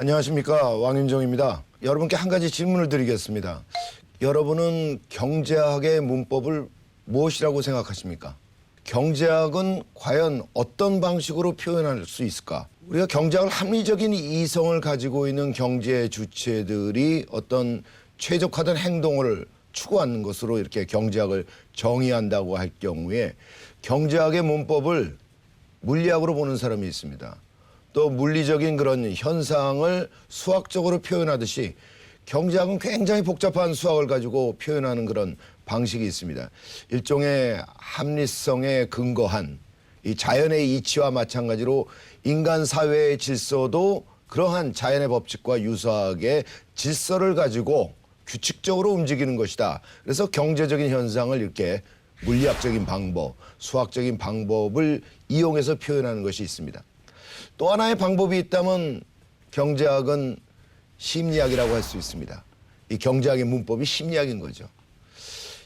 안녕하십니까, 왕윤정입니다. 여러분께 한 가지 질문을 드리겠습니다. 여러분은 경제학의 문법을 무엇이라고 생각하십니까? 경제학은 과연 어떤 방식으로 표현할 수 있을까? 우리가 경제학을 합리적인 이성을 가지고 있는 경제 주체들이 어떤 최적화된 행동을 추구하는 것으로 이렇게 경제학을 정의한다고 할 경우에 경제학의 문법을 물리학으로 보는 사람이 있습니다. 또 물리적인 그런 현상을 수학적으로 표현하듯이 경제학은 굉장히 복잡한 수학을 가지고 표현하는 그런 방식이 있습니다. 일종의 합리성에 근거한 이 자연의 이치와 마찬가지로 인간 사회의 질서도 그러한 자연의 법칙과 유사하게 질서를 가지고 규칙적으로 움직이는 것이다. 그래서 경제적인 현상을 이렇게 물리학적인 방법, 수학적인 방법을 이용해서 표현하는 것이 있습니다. 또 하나의 방법이 있다면 경제학은 심리학이라고 할 수 있습니다. 이 경제학의 문법이 심리학인 거죠.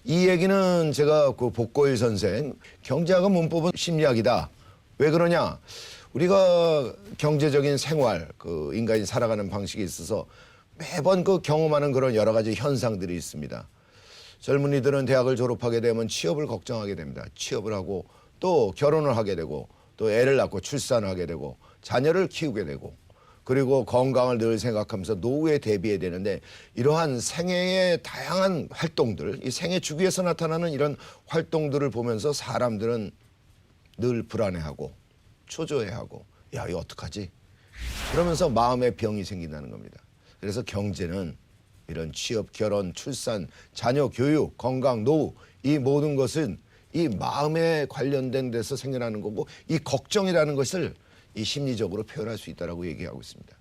이 얘기는 제가 그 복고일 선생, 경제학은 문법은 심리학이다. 왜 그러냐? 우리가 경제적인 생활, 그 인간이 살아가는 방식에 있어서 매번 그 경험하는 그런 여러 가지 현상들이 있습니다. 젊은이들은 대학을 졸업하게 되면 취업을 걱정하게 됩니다. 취업을 하고 또 결혼을 하게 되고 또 애를 낳고 출산을 하게 되고 자녀를 키우게 되고 그리고 건강을 늘 생각하면서 노후에 대비해야 되는데 이러한 생애의 다양한 활동들, 이 생애 주기에서 나타나는 이런 활동들을 보면서 사람들은 늘 불안해하고 초조해하고 야, 이거 어떡하지? 그러면서 마음의 병이 생긴다는 겁니다. 그래서 경제는 이런 취업, 결혼, 출산, 자녀 교육, 건강, 노후 이 모든 것은 이 마음에 관련된 데서 생겨나는 거고 이 걱정이라는 것을 이 심리적으로 표현할 수 있다라고 얘기하고 있습니다.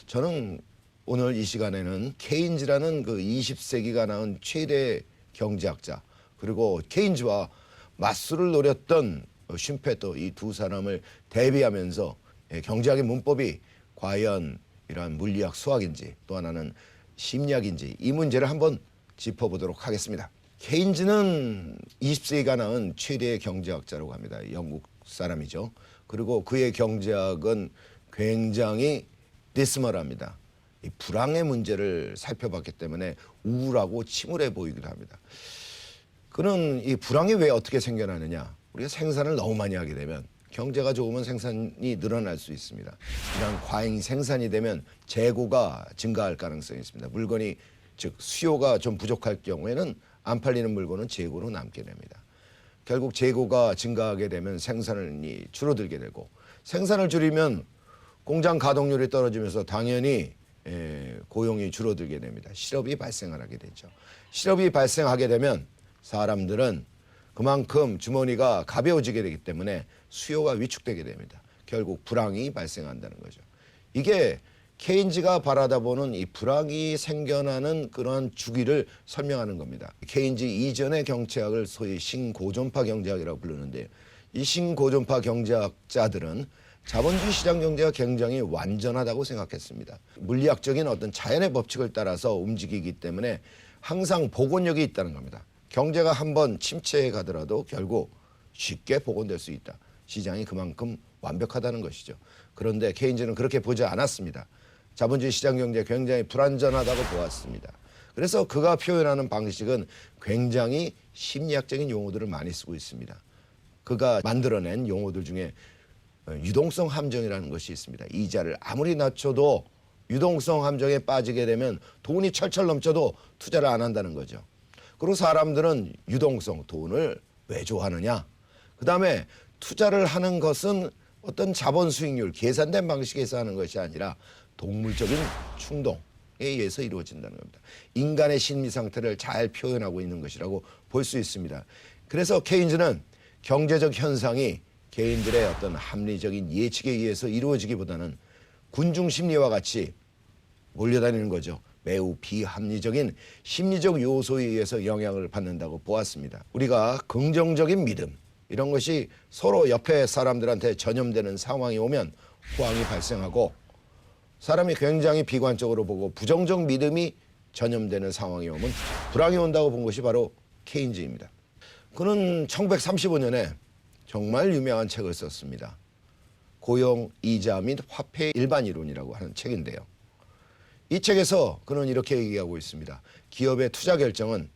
저는 오늘 이 시간에는 케인즈라는 그 20세기가 낳은 최대 경제학자 그리고 케인즈와 맞수를 노렸던 쉼페터 이 두 사람을 대비하면서 경제학의 문법이 과연 이러한 물리학 수학인지 또 하나는 심리학인지 이 문제를 한번 짚어보도록 하겠습니다. 케인즈는 20세기가 낳은 최대의 경제학자라고 합니다. 영국 사람이죠. 그리고 그의 경제학은 굉장히 디스멀합니다. 이 불황의 문제를 살펴봤기 때문에 우울하고 침울해 보이기도 합니다. 그는 이 불황이 왜 어떻게 생겨나느냐? 우리가 생산을 너무 많이 하게 되면 경제가 좋으면 생산이 늘어날 수 있습니다. 이런 과잉 생산이 되면 재고가 증가할 가능성이 있습니다. 물건이 즉 수요가 좀 부족할 경우에는 안 팔리는 물건은 재고로 남게 됩니다. 결국 재고가 증가하게 되면 생산이 줄어들게 되고 생산을 줄이면 공장 가동률이 떨어지면서 당연히 고용이 줄어들게 됩니다. 실업이 발생하게 되죠. 실업이 발생하게 되면 사람들은 그만큼 주머니가 가벼워지게 되기 때문에 수요가 위축되게 됩니다. 결국 불황이 발생한다는 거죠. 이게 케인즈가 바라다 보는 이 불황이 생겨나는 그러한 주기를 설명하는 겁니다. 케인즈 이전의 경제학을 소위 신고전파 경제학이라고 부르는데 이 신고전파 경제학자들은 자본주의 시장 경제가 굉장히 완전하다고 생각했습니다. 물리학적인 어떤 자연의 법칙을 따라서 움직이기 때문에 항상 복원력이 있다는 겁니다. 경제가 한번 침체해 가더라도 결국 쉽게 복원될 수 있다. 시장이 그만큼 완벽하다는 것이죠. 그런데 케인즈는 그렇게 보지 않았습니다. 자본주의 시장 경제 굉장히 불안전하다고 보았습니다. 그래서 그가 표현하는 방식은 굉장히 심리학적인 용어들을 많이 쓰고 있습니다. 그가 만들어낸 용어들 중에 유동성 함정이라는 것이 있습니다. 이자를 아무리 낮춰도 유동성 함정에 빠지게 되면 돈이 철철 넘쳐도 투자를 안 한다는 거죠. 그리고 사람들은 유동성, 돈을 왜 좋아하느냐? 그 다음에 투자를 하는 것은 어떤 자본 수익률, 계산된 방식에서 하는 것이 아니라 동물적인 충동에 의해서 이루어진다는 겁니다. 인간의 심리 상태를 잘 표현하고 있는 것이라고 볼 수 있습니다. 그래서 케인즈는 경제적 현상이 개인들의 어떤 합리적인 예측에 의해서 이루어지기보다는 군중 심리와 같이 몰려다니는 거죠. 매우 비합리적인 심리적 요소에 의해서 영향을 받는다고 보았습니다. 우리가 긍정적인 믿음 이런 것이 서로 옆에 사람들한테 전염되는 상황이 오면 호황이 발생하고 사람이 굉장히 비관적으로 보고 부정적 믿음이 전염되는 상황이 오면 불황이 온다고 본 것이 바로 케인즈입니다. 그는 1935년에 정말 유명한 책을 썼습니다. 고용, 이자 및 화폐 일반 이론이라고 하는 책인데요. 이 책에서 그는 이렇게 얘기하고 있습니다. 기업의 투자 결정은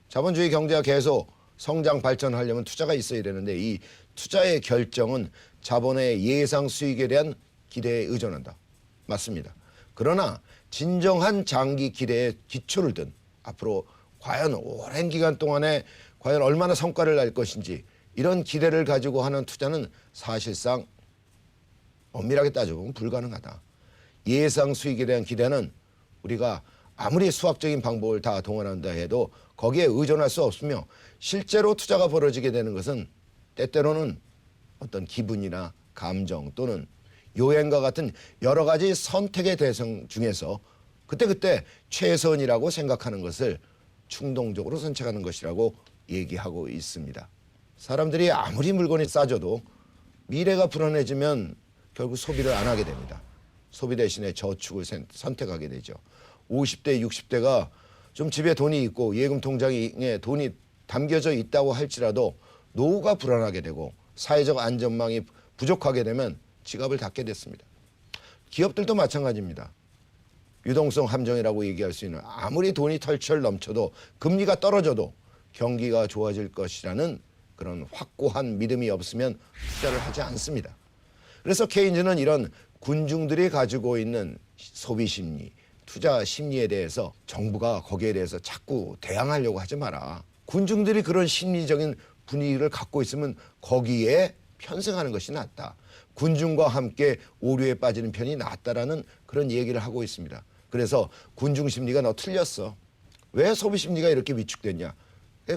자본주의 경제가 계속 성장 발전하려면 투자가 있어야 되는데 이 투자의 결정은 자본의 예상 수익에 대한 기대에 의존한다. 맞습니다. 그러나 진정한 장기 기대에 기초를 둔 앞으로 과연 오랜 기간 동안에 과연 얼마나 성과를 낼 것인지 이런 기대를 가지고 하는 투자는 사실상 엄밀하게 따져보면 불가능하다. 예상 수익에 대한 기대는 우리가 아무리 수학적인 방법을 다 동원한다 해도 거기에 의존할 수 없으며 실제로 투자가 벌어지게 되는 것은 때때로는 어떤 기분이나 감정 또는 요행과 같은 여러 가지 선택의 대상 중에서 그때그때 최선이라고 생각하는 것을 충동적으로 선택하는 것이라고 얘기하고 있습니다. 사람들이 아무리 물건이 싸져도 미래가 불안해지면 결국 소비를 안 하게 됩니다. 소비 대신에 저축을 선택하게 되죠. 50대, 60대가 좀 집에 돈이 있고 예금 통장에 돈이 담겨져 있다고 할지라도 노후가 불안하게 되고 사회적 안전망이 부족하게 되면 지갑을 닫게 됐습니다. 기업들도 마찬가지입니다. 유동성 함정이라고 얘기할 수 있는 아무리 돈이 털철 넘쳐도 금리가 떨어져도 경기가 좋아질 것이라는 그런 확고한 믿음이 없으면 투자를 하지 않습니다. 그래서 케인즈는 이런 군중들이 가지고 있는 소비 심리, 투자 심리에 대해서 정부가 거기에 대해서 자꾸 대항하려고 하지 마라. 군중들이 그런 심리적인 분위기를 갖고 있으면 거기에 편승하는 것이 낫다. 군중과 함께 오류에 빠지는 편이 낫다라는 그런 얘기를 하고 있습니다. 그래서 군중 심리가 너 틀렸어. 왜 소비 심리가 이렇게 위축됐냐?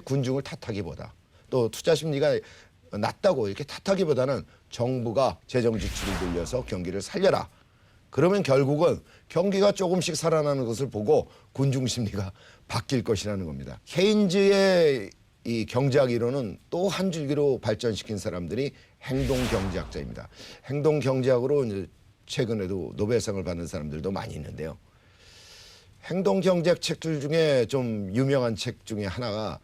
군중을 탓하기보다 또 투자 심리가 낮다고 이렇게 탓하기보다는 정부가 재정 지출을 늘려서 경기를 살려라. 그러면 결국은 경기가 조금씩 살아나는 것을 보고 군중 심리가 바뀔 것이라는 겁니다. 케인즈의 이 경제학 이론은 또 한 줄기로 발전시킨 사람들이 행동경제학자입니다. 행동경제학으로 이제 최근에도 노벨상을 받는 사람들도 많이 있는데요. 행동경제학 책들 중에 좀 유명한 책 중에 하나가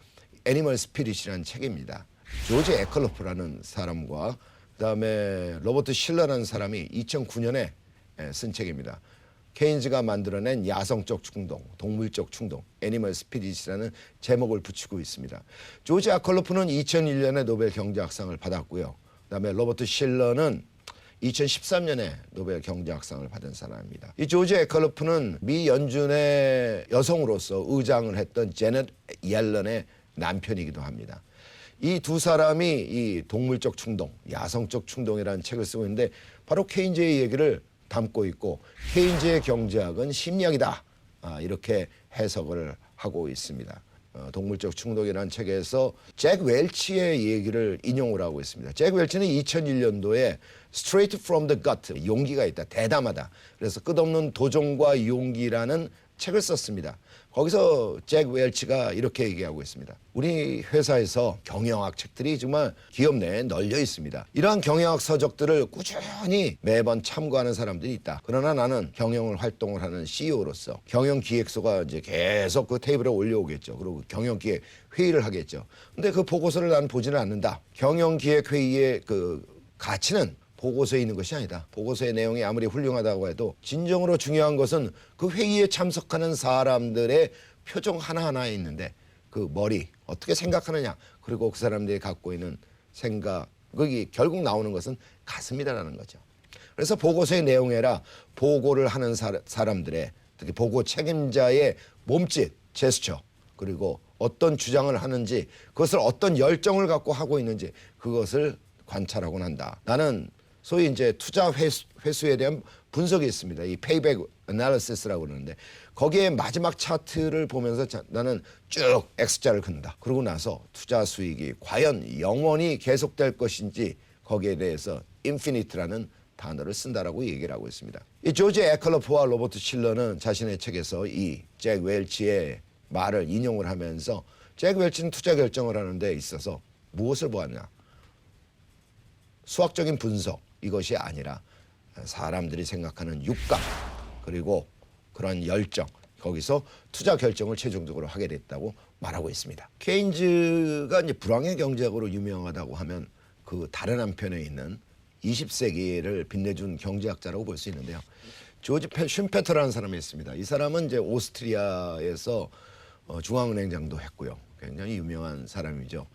애니멀 스피릿이라는 책입니다. 조지 에클로프라는 사람과 그다음에 로버트 실러라는 사람이 2009년에 쓴 책입니다. 케인즈가 만들어낸 야성적 충동, 동물적 충동, 애니멀 스피릿이라는 제목을 붙이고 있습니다. 조지 에클로프는 2001년에 노벨 경제학상을 받았고요. 그다음에 로버트 실러는 2013년에 노벨 경제학상을 받은 사람입니다. 이 조지 에클로프는 미 연준의 여성으로서 의장을 했던 제넷 옐런의 남편이기도 합니다. 이 두 사람이 이 동물적 충동, 야성적 충동이라는 책을 쓰고 있는데 바로 케인즈의 얘기를 담고 있고 케인즈의 경제학은 심리학이다. 이렇게 해석을 하고 있습니다. 동물적 충동이라는 책에서 잭 웰치의 얘기를 인용을 하고 있습니다. 잭 웰치는 2001년도에 Straight from the Gut, 용기가 있다, 대담하다. 그래서 끝없는 도전과 용기라는 책을 썼습니다. 거기서 잭 웰치가 이렇게 얘기하고 있습니다. 우리 회사에서 경영학 책들이 정말 기업 내에 널려 있습니다. 이러한 경영학 서적들을 꾸준히 매번 참고하는 사람들이 있다. 그러나 나는 경영을 활동을 하는 CEO로서 경영기획서가 이제 계속 그 테이블에 올려오겠죠. 그리고 경영기획 회의를 하겠죠. 근데 그 보고서를 나는 보지는 않는다. 경영기획회의의 그 가치는 보고서에 있는 것이 아니다. 보고서의 내용이 아무리 훌륭하다고 해도 진정으로 중요한 것은 그 회의에 참석하는 사람들의 표정 하나하나에 있는데 그 머리 어떻게 생각하느냐 그리고 그 사람들이 갖고 있는 생각이 결국 나오는 것은 가슴이라는 거죠. 그래서 보고서의 내용에라 보고를 하는 사람들의 특히 보고 책임자의 몸짓, 제스처 그리고 어떤 주장을 하는지 그것을 어떤 열정을 갖고 하고 있는지 그것을 관찰하곤 한다. 나는 소위 이제 투자 회수에 대한 분석이 있습니다. 이 페이백 애널리시스라고 그러는데 거기에 마지막 차트를 보면서 나는 쭉 X자를 그는다. 그러고 나서 투자 수익이 과연 영원히 계속될 것인지 거기에 대해서 인피니트라는 단어를 쓴다라고 얘기를 하고 있습니다. 이 조지 에클로프와 로버트 실러는 자신의 책에서 이 잭 웰치의 말을 인용을 하면서 잭 웰치는 투자 결정을 하는 데 있어서 무엇을 보았냐? 수학적인 분석 이것이 아니라 사람들이 생각하는 육감 그리고 그런 열정 거기서 투자 결정을 최종적으로 하게 됐다고 말하고 있습니다. 케인즈가 이제 불황의 경제학으로 유명하다고 하면 그 다른 한편에 있는 20세기를 빛내준 경제학자라고 볼 수 있는데요. 조지 슌페터라는 사람이 있습니다. 이 사람은 이제 오스트리아에서 중앙은행장도 했고요. 굉장히 유명한 사람이죠.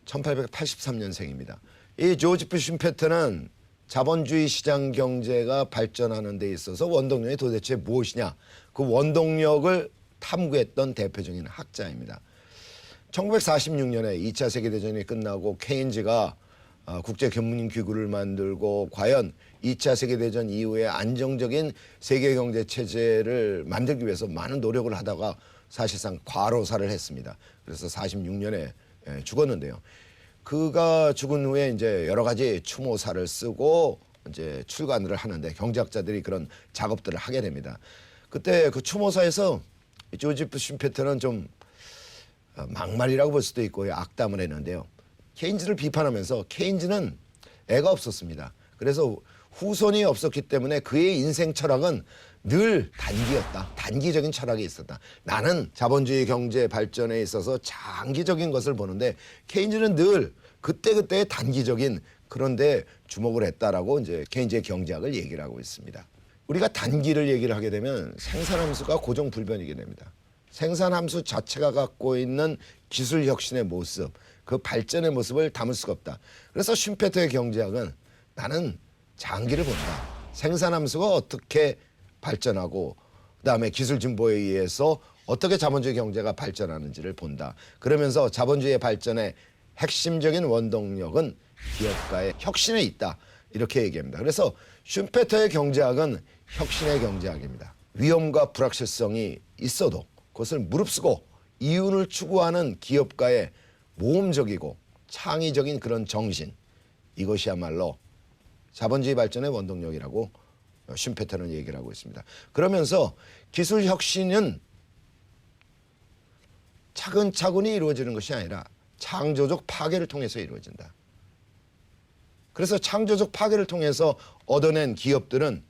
1883년생입니다. 이 조지 슌페터는 자본주의 시장 경제가 발전하는 데 있어서 원동력이 도대체 무엇이냐, 그 원동력을 탐구했던 대표적인 학자입니다. 1946년에 2차 세계대전이 끝나고 케인즈가 국제금융기구를 만들고 과연 2차 세계대전 이후에 안정적인 세계경제체제를 만들기 위해서 많은 노력을 하다가 사실상 과로사를 했습니다. 그래서 46년에 죽었는데요. 그가 죽은 후에 이제 여러 가지 추모사를 쓰고 이제 출간을 하는데 경제학자들이 그런 작업들을 하게 됩니다. 그때 그 추모사에서 조지 슌페터는 좀 막말이라고 볼 수도 있고 악담을 했는데요. 케인즈를 비판하면서 케인즈는 애가 없었습니다. 그래서 후손이 없었기 때문에 그의 인생 철학은 늘 단기였다. 단기적인 철학이 있었다. 나는 자본주의 경제 발전에 있어서 장기적인 것을 보는데 케인즈는 늘 그때그때의 단기적인 그런데 주목을 했다라고 이제 케인즈의 경제학을 얘기를 하고 있습니다. 우리가 단기를 얘기를 하게 되면 생산함수가 고정불변이게 됩니다. 생산함수 자체가 갖고 있는 기술 혁신의 모습, 그 발전의 모습을 담을 수가 없다. 그래서 슌페터의 경제학은 나는 장기를 본다. 생산함수가 어떻게 발전하고 그다음에 기술 진보에 의해서 어떻게 자본주의 경제가 발전하는지를 본다. 그러면서 자본주의의 발전의 핵심적인 원동력은 기업가의 혁신에 있다. 이렇게 얘기합니다. 그래서 슌페터의 경제학은 혁신의 경제학입니다. 위험과 불확실성이 있어도 그것을 무릅쓰고 이윤을 추구하는 기업가의 모험적이고 창의적인 그런 정신, 이것이야말로 자본주의 발전의 원동력이라고 슌페터는 얘기를 하고 있습니다. 그러면서 기술 혁신은 차근차근히 이루어지는 것이 아니라 창조적 파괴를 통해서 이루어진다. 그래서 창조적 파괴를 통해서 얻어낸 기업들은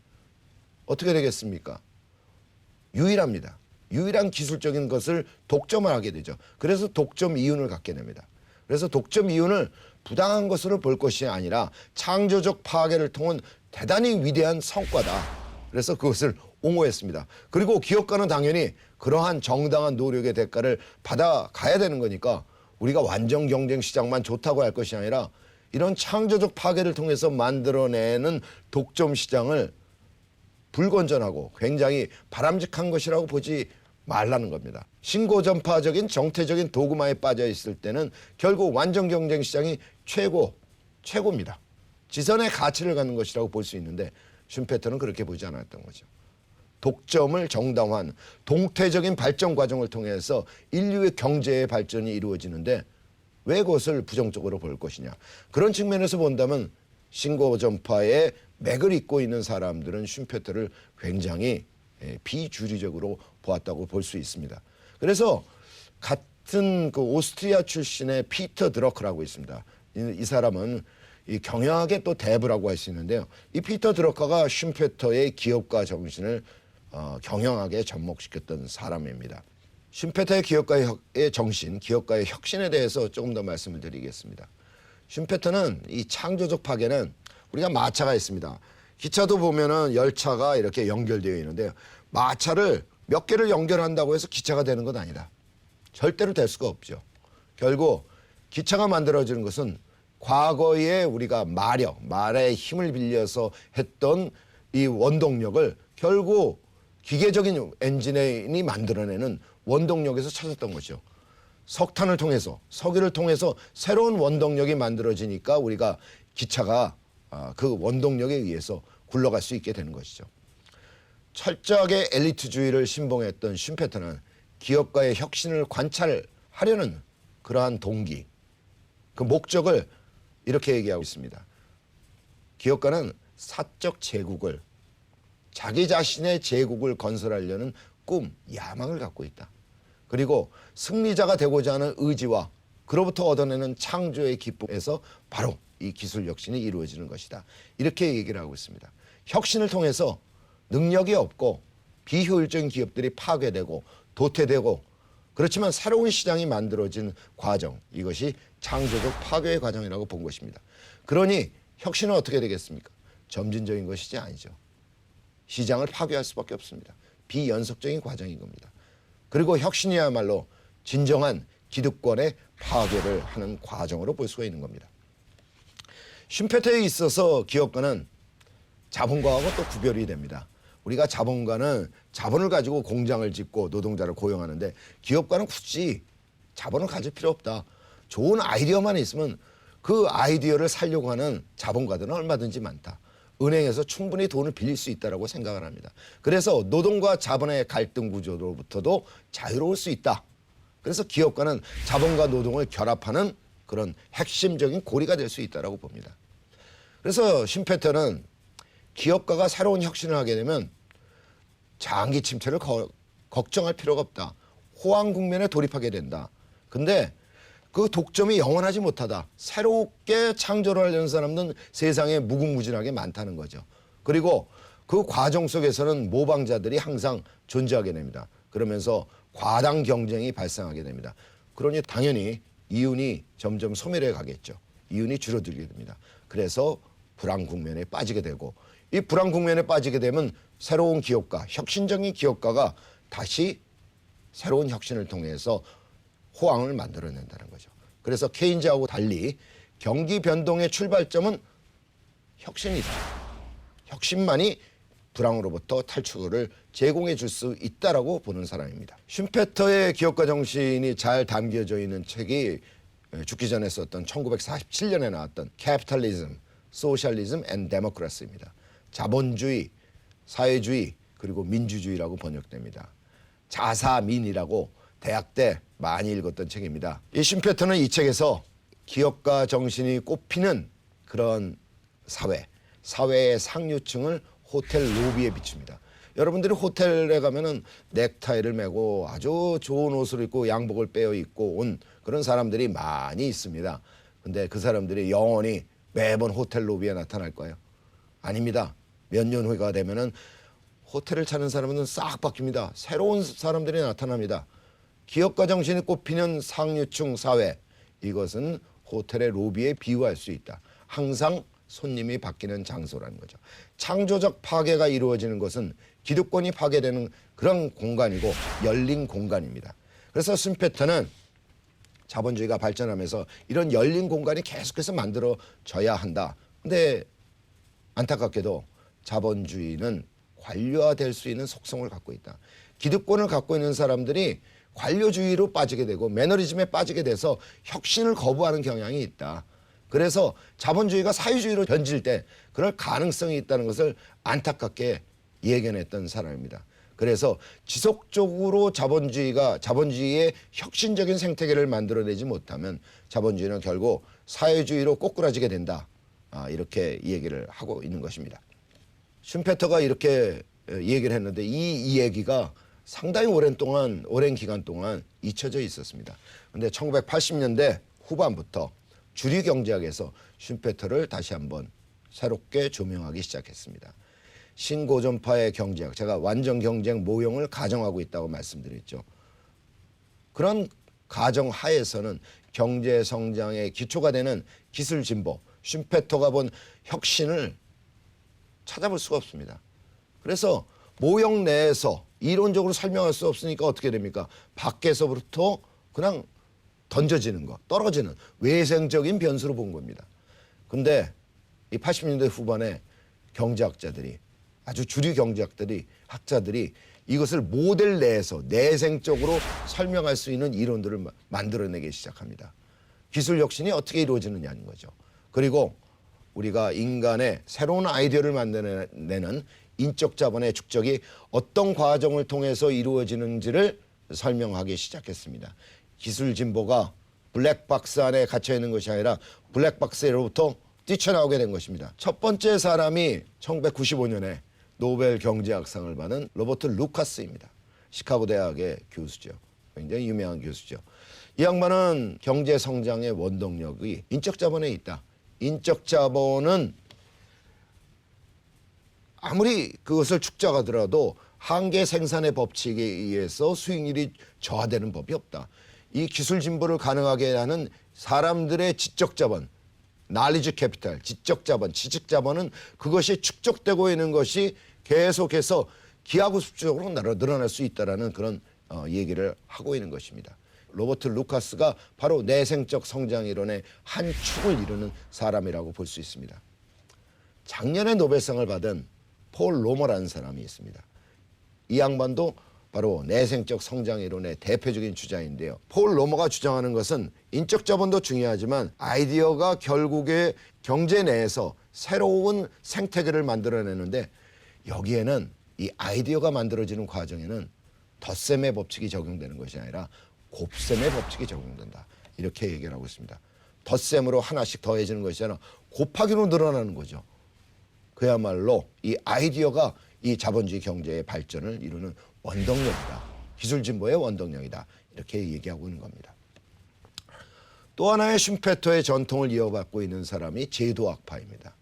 어떻게 되겠습니까? 유일합니다. 유일한 기술적인 것을 독점을 하게 되죠. 그래서 독점 이윤을 갖게 됩니다. 그래서 독점 이윤을 부당한 것으로 볼 것이 아니라 창조적 파괴를 통한 대단히 위대한 성과다. 그래서 그것을 옹호했습니다. 그리고 기업가는 당연히 그러한 정당한 노력의 대가를 받아가야 되는 거니까 우리가 완전 경쟁 시장만 좋다고 할 것이 아니라 이런 창조적 파괴를 통해서 만들어내는 독점 시장을 불건전하고 굉장히 바람직한 것이라고 보지 말라는 겁니다. 신고전파적인 정태적인 도구마에 빠져 있을 때는 결국 완전 경쟁 시장이 최고입니다. 지선의 가치를 갖는 것이라고 볼 수 있는데 슌페터는 그렇게 보지 않았던 거죠. 독점을 정당화한 동태적인 발전 과정을 통해서 인류의 경제의 발전이 이루어지는데 왜 그것을 부정적으로 볼 것이냐. 그런 측면에서 본다면 신고전파의 맥을 잇고 있는 사람들은 슌페터를 굉장히 비주류적으로 보았다고 볼 수 있습니다. 그래서 같은 그 오스트리아 출신의 피터 드러커라고 있습니다. 이 사람은 이 경영학의 또 대부라고 할 수 있는데요. 이 피터 드러커가 슌페터의 기업가 정신을 경영학에 접목시켰던 사람입니다. 슌페터의 기업가의 정신, 기업가의 혁신에 대해서 조금 더 말씀을 드리겠습니다. 슌페터는 이 창조적 파괴는 우리가 마차가 있습니다. 기차도 보면은 열차가 이렇게 연결되어 있는데요. 마차를 몇 개를 연결한다고 해서 기차가 되는 건 아니다. 절대로 될 수가 없죠. 결국 기차가 만들어지는 것은 과거에 우리가 말의 힘을 빌려서 했던 이 원동력을 결국 기계적인 엔진이 만들어내는 원동력에서 찾았던 거죠. 석탄을 통해서, 석유를 통해서 새로운 원동력이 만들어지니까 우리가 기차가 그 원동력에 의해서 굴러갈 수 있게 되는 것이죠. 철저하게 엘리트주의를 신봉했던 슌페터는 기업가의 혁신을 관찰하려는 그러한 동기, 그 목적을 이렇게 얘기하고 있습니다. 기업가는 사적 제국을, 자기 자신의 제국을 건설하려는 꿈, 야망을 갖고 있다. 그리고 승리자가 되고자 하는 의지와 그로부터 얻어내는 창조의 기쁨에서 바로 이 기술 혁신이 이루어지는 것이다. 이렇게 얘기를 하고 있습니다. 혁신을 통해서 능력이 없고 비효율적인 기업들이 파괴되고 도태되고 그렇지만 새로운 시장이 만들어진 과정, 이것이 창조적 파괴의 과정이라고 본 것입니다. 그러니 혁신은 어떻게 되겠습니까? 점진적인 것이지 아니죠. 시장을 파괴할 수밖에 없습니다. 비연속적인 과정인 겁니다. 그리고 혁신이야말로 진정한 기득권의 파괴를 하는 과정으로 볼 수가 있는 겁니다. 쉼페터에 있어서 기업가는 자본가하고 또 구별이 됩니다. 우리가 자본가는 자본을 가지고 공장을 짓고 노동자를 고용하는데 기업가는 굳이 자본을 가질 필요 없다. 좋은 아이디어만 있으면 그 아이디어를 살려고 하는 자본가들은 얼마든지 많다. 은행에서 충분히 돈을 빌릴 수 있다고 생각을 합니다. 그래서 노동과 자본의 갈등 구조로부터도 자유로울 수 있다. 그래서 기업가는 자본과 노동을 결합하는 그런 핵심적인 고리가 될 수 있다고 봅니다. 그래서 쉼페터는 기업가가 새로운 혁신을 하게 되면 장기 침체를 걱정할 필요가 없다. 호황 국면에 돌입하게 된다. 근데 그 독점이 영원하지 못하다. 새롭게 창조를 하려는 사람들은 세상에 무궁무진하게 많다는 거죠. 그리고 그 과정 속에서는 모방자들이 항상 존재하게 됩니다. 그러면서 과당 경쟁이 발생하게 됩니다. 그러니 당연히 이윤이 점점 소멸해 가겠죠. 이윤이 줄어들게 됩니다. 그래서 불황 국면에 빠지게 되고 이 불황 국면에 빠지게 되면 새로운 기업가, 혁신적인 기업가가 다시 새로운 혁신을 통해서 호황을 만들어낸다는 거죠. 그래서 케인즈하고 달리 경기 변동의 출발점은 혁신이다. 혁신만이 불황으로부터 탈출을 제공해 줄 수 있다라고 보는 사람입니다. 쉼페터의 기업가 정신이 잘 담겨져 있는 책이 죽기 전에 썼던 1947년에 나왔던 Capitalism, Socialism and Democracy입니다. 자본주의, 사회주의, 그리고 민주주의라고 번역됩니다. 자사민이라고 대학 때 많이 읽었던 책입니다. 이 쉼페터는 이 책에서 기업가 정신이 꼽히는 그런 사회의 상류층을 호텔 로비에 비춥니다. 여러분들이 호텔에 가면은 넥타이를 메고 아주 좋은 옷을 입고 양복을 빼어 입고 온 그런 사람들이 많이 있습니다. 근데 그 사람들이 영원히 매번 호텔 로비에 나타날까요? 아닙니다. 몇 년 후가 되면은 호텔을 찾는 사람은 싹 바뀝니다. 새로운 사람들이 나타납니다. 기업가 정신이 꼽히는 상류층 사회, 이것은 호텔의 로비에 비유할 수 있다. 항상 손님이 바뀌는 장소라는 거죠. 창조적 파괴가 이루어지는 것은 기득권이 파괴되는 그런 공간이고 열린 공간입니다. 그래서 쉼페터는 자본주의가 발전하면서 이런 열린 공간이 계속해서 만들어져야 한다. 근데 안타깝게도 자본주의는 관료화될 수 있는 속성을 갖고 있다. 기득권을 갖고 있는 사람들이 관료주의로 빠지게 되고 매너리즘에 빠지게 돼서 혁신을 거부하는 경향이 있다. 그래서 자본주의가 사회주의로 변질 때 그럴 가능성이 있다는 것을 안타깝게 예견했던 사람입니다. 그래서 지속적으로 자본주의의 혁신적인 생태계를 만들어내지 못하면 자본주의는 결국 사회주의로 꼬꾸라지게 된다. 이렇게 얘기를 하고 있는 것입니다. 쉼페터가 이렇게 얘기를 했는데 이 얘기가 상당히 오랜 기간 동안 잊혀져 있었습니다. 그런데 1980년대 후반부터 주류 경제학에서 쉼페터를 다시 한번 새롭게 조명하기 시작했습니다. 신고전파의 경제학, 제가 완전 경쟁 모형을 가정하고 있다고 말씀드렸죠. 그런 가정 하에서는 경제 성장의 기초가 되는 기술 진보, 쉼페터가 본 혁신을 찾아볼 수가 없습니다. 그래서 모형 내에서 이론적으로 설명할 수 없으니까 어떻게 됩니까? 밖에서부터 그냥 던져지는 거, 떨어지는 외생적인 변수로 본 겁니다. 근데 이 80년대 후반에 경제학자들이, 아주 주류 학자들이 이것을 모델 내에서 내생적으로 설명할 수 있는 이론들을 만들어내기 시작합니다. 기술 혁신이 어떻게 이루어지느냐는 거죠. 그리고 우리가 인간의 새로운 아이디어를 만들어내는 인적 자본의 축적이 어떤 과정을 통해서 이루어지는지를 설명하기 시작했습니다. 기술 진보가 블랙박스 안에 갇혀 있는 것이 아니라 블랙박스로부터 뛰쳐나오게 된 것입니다. 첫 번째 사람이 1995년에 노벨 경제학상을 받은 로버트 루카스입니다. 시카고 대학의 교수죠. 굉장히 유명한 교수죠. 이 양반은 경제 성장의 원동력이 인적 자본에 있다. 인적 자본은 아무리 그것을 축적하더라도 한계 생산의 법칙에 의해서 수익률이 저하되는 법이 없다. 이 기술 진보를 가능하게 하는 사람들의 지적 자본, knowledge capital, 지적 자본, 지식 자본은 그것이 축적되고 있는 것이 계속해서 기하급수적으로 늘어날 수 있다라는 그런 얘기를 하고 있는 것입니다. 로버트 루카스가 바로 내생적 성장 이론의 한 축을 이루는 사람이라고 볼 수 있습니다. 작년에 노벨상을 받은 폴 로머라는 사람이 있습니다. 이 양반도 바로 내생적 성장 이론의 대표적인 주자인데요. 폴 로머가 주장하는 것은 인적 자본도 중요하지만 아이디어가 결국에 경제 내에서 새로운 생태계를 만들어내는데 여기에는 이 아이디어가 만들어지는 과정에는 덧셈의 법칙이 적용되는 것이 아니라 곱셈의 법칙이 적용된다. 이렇게 얘기를 하고 있습니다. 덧셈으로 하나씩 더해지는 것이 아니라 곱하기로 늘어나는 거죠. 그야말로 이 아이디어가 이 자본주의 경제의 발전을 이루는 원동력이다. 기술 진보의 원동력이다. 이렇게 얘기하고 있는 겁니다. 또 하나의 슈페터의 전통을 이어받고 있는 사람이 제도학파입니다.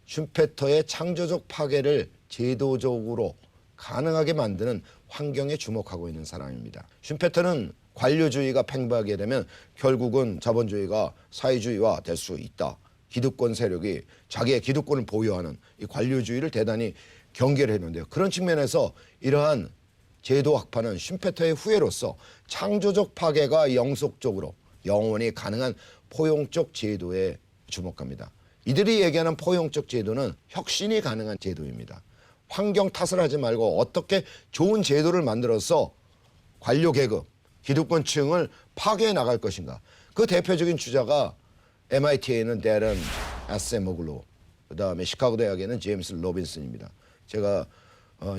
슈페터의 창조적 파괴를 제도적으로 가능하게 만드는 환경에 주목하고 있는 사람입니다. 슈페터는 관료주의가 팽배하게 되면 결국은 자본주의가 사회주의화 될 수 있다. 기득권 세력이 자기의 기득권을 보유하는 이 관료주의를 대단히 경계를 했는데요. 그런 측면에서 이러한 제도학파는 슈페터의 후예로서 창조적 파괴가 영속적으로 영원히 가능한 포용적 제도에 주목합니다. 이들이 얘기하는 포용적 제도는 혁신이 가능한 제도입니다. 환경 탓을 하지 말고 어떻게 좋은 제도를 만들어서 관료 계급, 기득권층을 파괴해 나갈 것인가. 그 대표적인 주자가 MIT에는 데런 아세모글루, 그다음에 시카고 대학에는 제임스 로빈슨입니다. 제가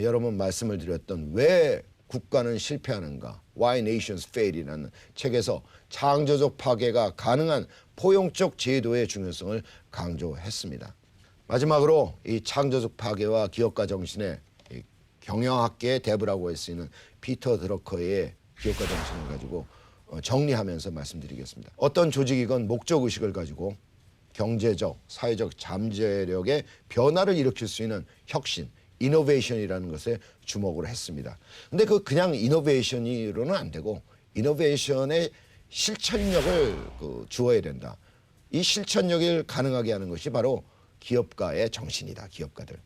여러 번 말씀을 드렸던 왜 국가는 실패하는가, Why Nations Fail이라는 책에서 창조적 파괴가 가능한 포용적 제도의 중요성을 강조했습니다. 마지막으로 이 창조적 파괴와 기업가 정신의 경영학계의 대부라고 할 수 있는 피터 드러커의 기업가 정신을 가지고 정리하면서 말씀드리겠습니다. 어떤 조직이건 목적의식을 가지고 경제적, 사회적 잠재력의 변화를 일으킬 수 있는 혁신, 이노베이션이라는 것에 주목을 했습니다. 근데 그냥 이노베이션으로는 안 되고 이노베이션의 실천력을 주어야 된다. 이 실천력을 가능하게 하는 것이 바로 기업가의 정신이다. 기업가들.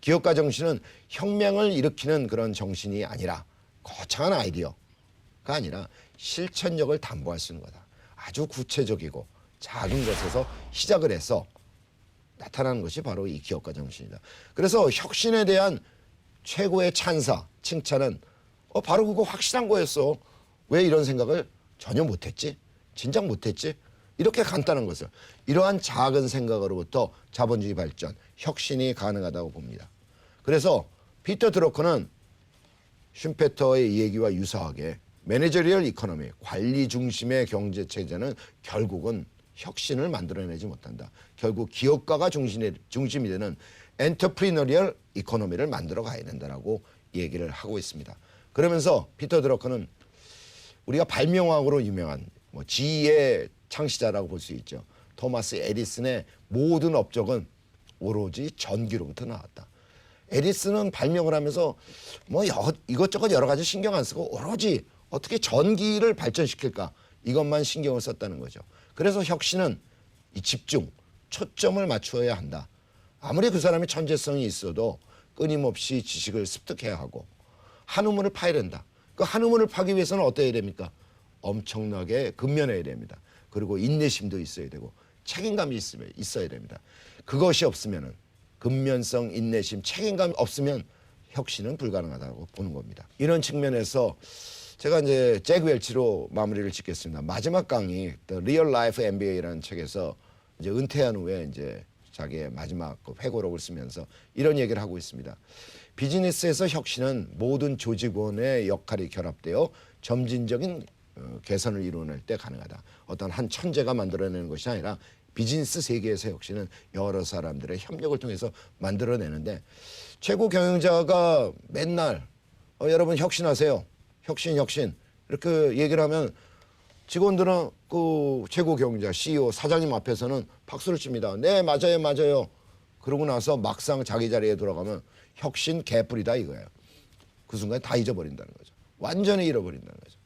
기업가 정신은 혁명을 일으키는 그런 정신이 아니라 거창한 아이디어가 아니라 실천력을 담보할 수 있는 거다. 아주 구체적이고 작은 것에서 시작을 해서 나타나는 것이 바로 이 기업가 정신이다. 그래서 혁신에 대한 최고의 찬사, 칭찬은 바로 그거 확실한 거였어. 왜 이런 생각을 전혀 못했지? 진작 못했지? 이렇게 간단한 것을. 이러한 작은 생각으로부터 자본주의 발전, 혁신이 가능하다고 봅니다. 그래서 피터 드러커는 슈페터의 얘기와 유사하게 매니저리얼 이코노미, 관리 중심의 경제 체제는 결국은 혁신을 만들어내지 못한다. 결국 기업가가 중심이 되는 엔터프리너리얼 이코노미를 만들어 가야 된다라고 얘기를 하고 있습니다. 그러면서 피터 드러커는 우리가 발명왕으로 유명한 GE의 창시자라고 볼 수 있죠. 토마스 에디슨의 모든 업적은 오로지 전기로부터 나왔다. 에디슨은 발명을 하면서 이것저것 여러 가지 신경 안 쓰고 오로지 어떻게 전기를 발전시킬까 이것만 신경을 썼다는 거죠. 그래서 혁신은 이 집중, 초점을 맞추어야 한다. 아무리 그 사람이 천재성이 있어도 끊임없이 지식을 습득해야 하고 한 우물을 파야 된다. 그 한 우물을 파기 위해서는 어떠해야 됩니까? 엄청나게 근면해야 됩니다. 그리고 인내심도 있어야 되고 책임감이 있어야 됩니다. 그것이 없으면은 근면성, 인내심, 책임감 없으면 혁신은 불가능하다고 보는 겁니다. 이런 측면에서 제가 이제 잭 웰치로 마무리를 짓겠습니다. 마지막 강의 The Real Life MBA라는 책에서 이제 은퇴한 후에 이제 자기의 마지막 회고록을 쓰면서 이런 얘기를 하고 있습니다. 비즈니스에서 혁신은 모든 조직원의 역할이 결합되어 점진적인 개선을 이루어낼 때 가능하다. 어떤 한 천재가 만들어내는 것이 아니라 비즈니스 세계에서 혁신은 여러 사람들의 협력을 통해서 만들어내는데 최고 경영자가 맨날 여러분 혁신하세요. 혁신 이렇게 얘기를 하면 직원들은 그 최고 경영자, CEO, 사장님 앞에서는 박수를 칩니다. 네, 맞아요. 그러고 나서 막상 자기 자리에 돌아가면 혁신 개뿔이다 이거예요. 그 순간에 다 잊어버린다는 거죠. 완전히 잃어버린다는 거죠.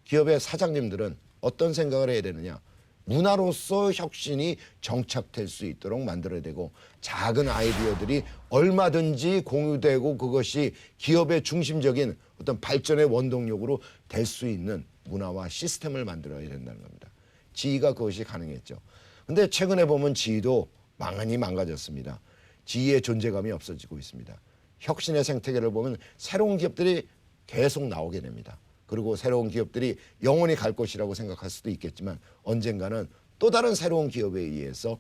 기업의 사장님들은 어떤 생각을 해야 되느냐. 문화로서 혁신이 정착될 수 있도록 만들어야 되고 작은 아이디어들이 얼마든지 공유되고 그것이 기업의 중심적인 어떤 발전의 원동력으로 될 수 있는 문화와 시스템을 만들어야 된다는 겁니다. 지희가 그것이 가능했죠. 근데 최근에 보면 지희도 많이 망가졌습니다. 지희의 존재감이 없어지고 있습니다. 혁신의 생태계를 보면 새로운 기업들이 계속 나오게 됩니다. 그리고 새로운 기업들이 영원히 갈 것이라고 생각할 수도 있겠지만 언젠가는 또 다른 새로운 기업에 의해서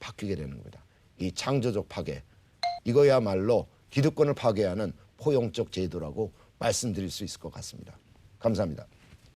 바뀌게 되는 겁니다. 이 창조적 파괴, 이거야말로 기득권을 파괴하는 포용적 제도라고 말씀드릴 수 있을 것 같습니다. 감사합니다.